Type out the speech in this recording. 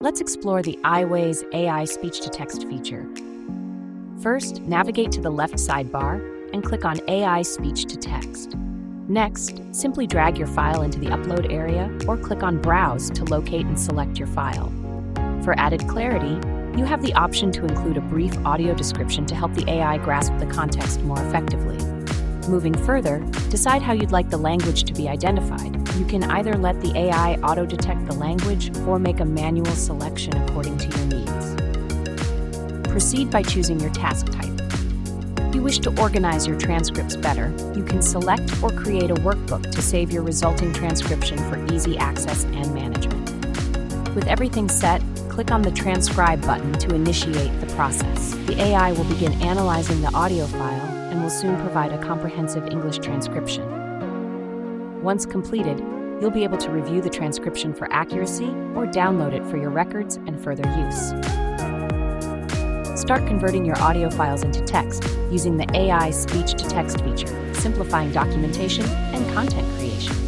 Let's explore the Eyewey's AI speech-to-text feature. First, navigate to the left sidebar and click on AI speech-to-text. Next, simply drag your file into the upload area or click on Browse to locate and select your file. For added clarity, you have the option to include a brief audio description to help the AI grasp the context more effectively. Moving further, decide how you'd like the language to be identified. You can either let the AI auto-detect the language or make a manual selection according to your needs. Proceed by choosing your task type. If you wish to organize your transcripts better, you can select or create a workbook to save your resulting transcription for easy access and management. With everything set, click on the Transcribe button to initiate the process. The AI will begin analyzing the audio file and will soon provide a comprehensive English transcription. Once completed, you'll be able to review the transcription for accuracy or download it for your records and further use. Start converting your audio files into text using the AI speech-to-text feature, simplifying documentation and content creation.